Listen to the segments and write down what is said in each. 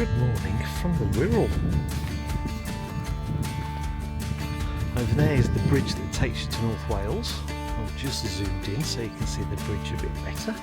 Good morning from the Wirral. Over there is the bridge that takes you to North Wales. I've just zoomed in so you can see the bridge a bit better.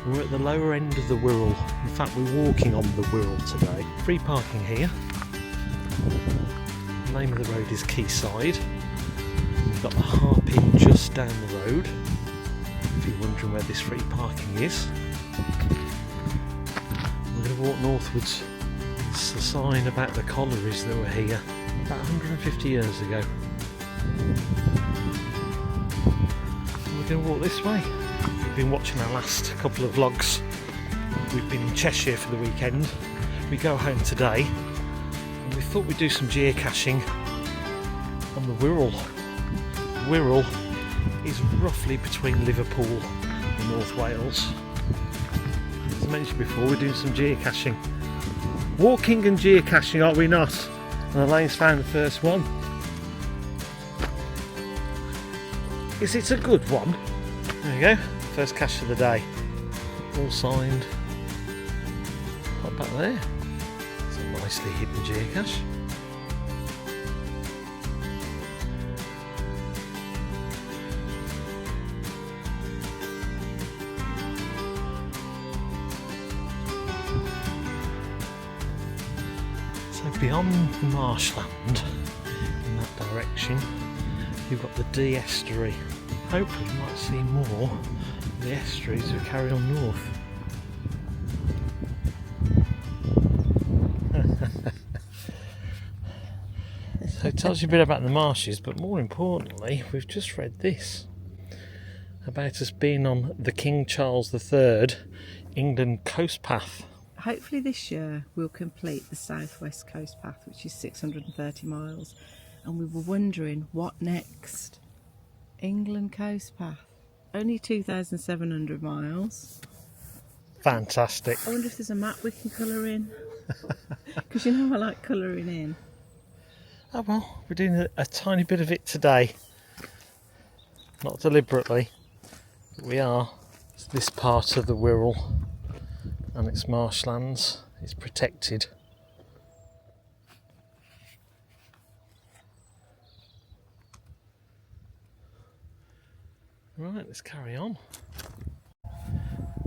We're at the lower end of the Wirral. In fact, we're walking on the Wirral today. Free parking here. The name of the road is Quayside. We've got the Harp Inn just down the road, if you're wondering where this free parking is. We're going to walk northwards. It's a sign about the collieries that were here about 150 years ago. We're going to walk this way. We've been watching our last couple of vlogs. We've been in Cheshire for the weekend. We go home today and we thought we'd do some geocaching on the Wirral. Wirral is roughly between Liverpool and North Wales. As I mentioned before, we're doing some geocaching. Walking and geocaching, are we not? And Elaine's found the first one. Is it a good one? There we go, first cache of the day. All signed. Up back there. It's a nicely hidden geocache. Beyond the marshland, in that direction, you've got the Dee estuary. Hopefully you might see more of the estuaries as we carry on north. So it tells you a bit about the marshes, but more importantly, we've just read this about us being on the King Charles III England coast path. Hopefully this year we'll complete the southwest coast path, which is 630 miles, and we were wondering what next. England coast path, only 2,700 miles. Fantastic. I wonder if there's a map we can colour in, because you know I like colouring in. Oh well, we're doing a tiny bit of it today, not deliberately, but we are. It's this part of the Wirral and its marshlands is protected. Right, let's carry on.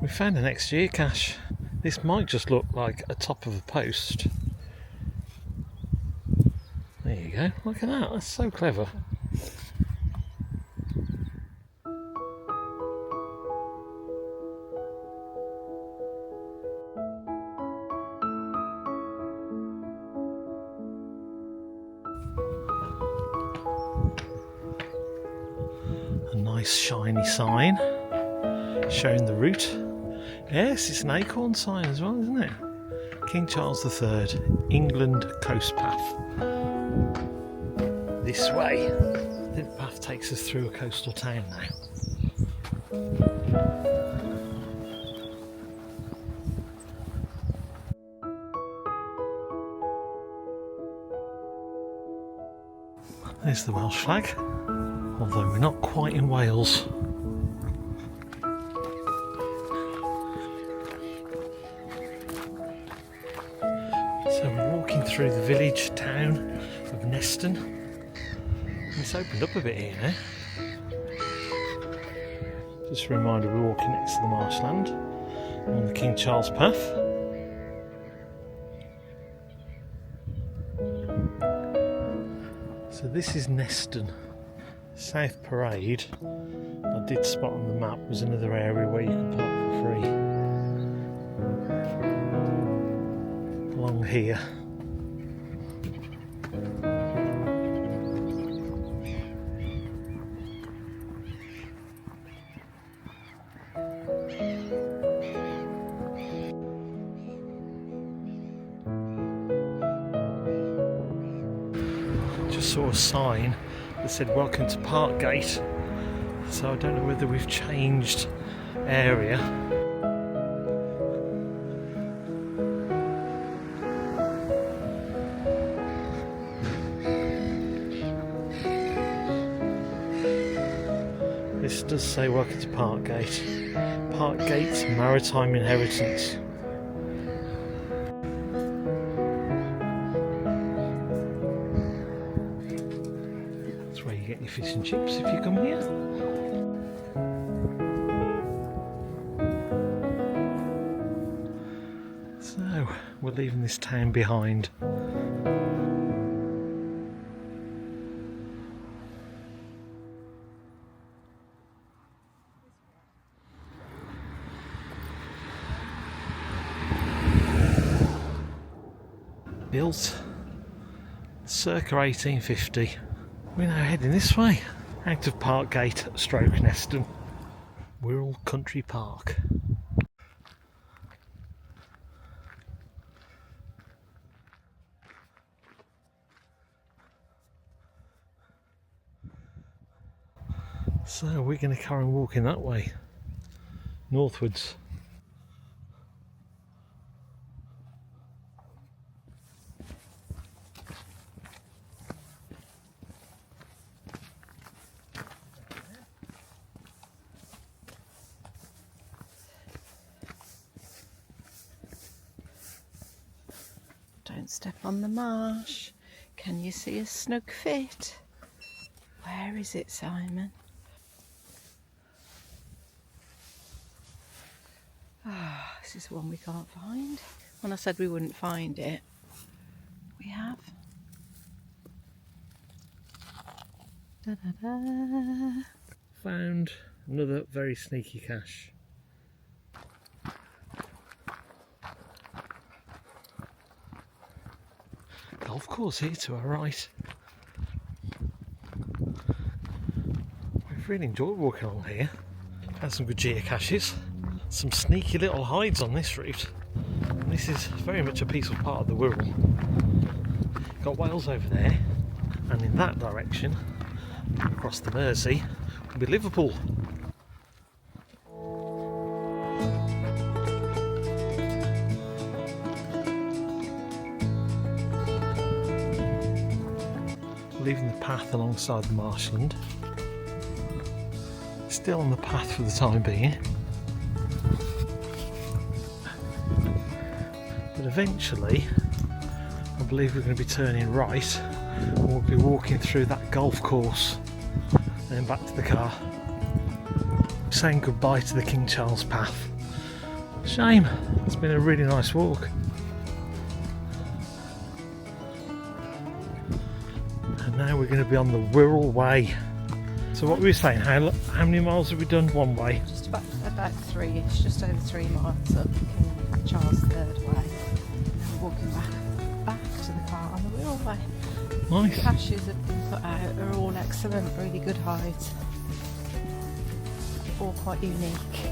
We found the next geocache. This might just look like a top of a post. There you go, look at that, that's so clever. Nice shiny sign showing the route. Yes, it's an acorn sign as well, isn't it? King Charles III, England coast path. This way. The path takes us through a coastal town now. There's the Welsh flag. Although we're not quite in Wales. So we're walking through the village town of Neston. It's opened up a bit here now. Just a reminder, we're walking next to the marshland on the King Charles path. So this is Neston. South Parade, I did spot on the map, was another area where you could park for free. Along here. Just saw a sign that said welcome to Parkgate, so I don't know whether we've changed area. This does say welcome to Parkgate. Parkgate's maritime inheritance. chips if you come here. So, we're leaving this town behind. Built circa 1850. We're now heading this way, out of Parkgate, stroke Neston, Wirral Country Park. So we're going to carry on walking that way, northwards. Don't step on the marsh. Can you see a snug fit? Where is it, Simon? Ah, this is one we can't find. When I said we wouldn't find it, we have. Da-da-da. Found another very sneaky cache. Golf course here to our right. We've really enjoyed walking along here. Had some good geocaches. Some sneaky little hides on this route. And this is very much a peaceful part of the Wirral. Got Wales over there, and in that direction, across the Mersey, will be Liverpool. Leaving the path alongside the marshland. Still on the path for the time being. But eventually, I believe we're going to be turning right and we'll be walking through that golf course and then back to the car. Saying goodbye to the King Charles path. Shame, it's been a really nice walk. And now we're going to be on the Wirral Way. So what were we saying? How many miles have we done one way? Just about 3. It's just over 3 miles up King Charles III Way. And we're walking back to the car on the Wirral Way. Nice. The caches that have been put out are all excellent, really good hides. All quite unique.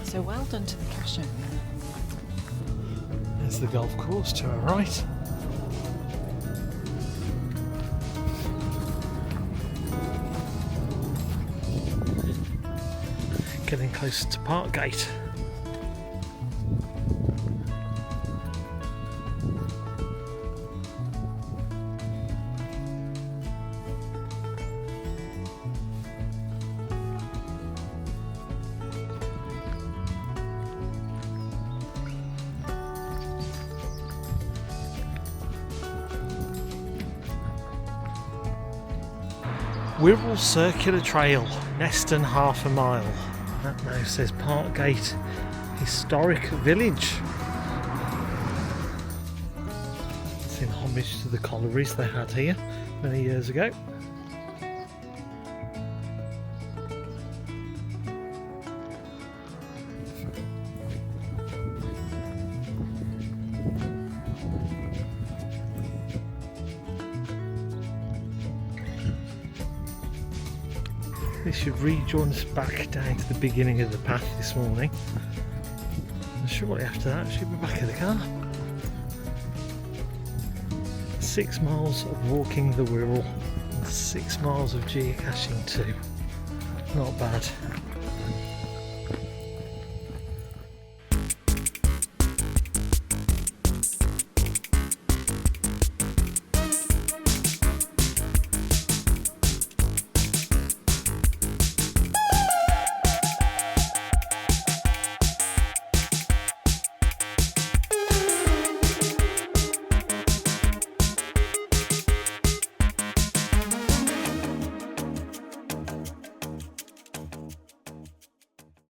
So well done to the cache owner. There's the golf course to our right. Getting closer to Parkgate. Wirral Circular Trail, Neston half a mile. That now says Parkgate Historic Village. It's in homage to the collieries they had here many years ago. This should rejoin us back down to the beginning of the path this morning. And shortly after that, she'll be back in the car. 6 miles of walking the Wirral and 6 miles of geocaching too. Not bad.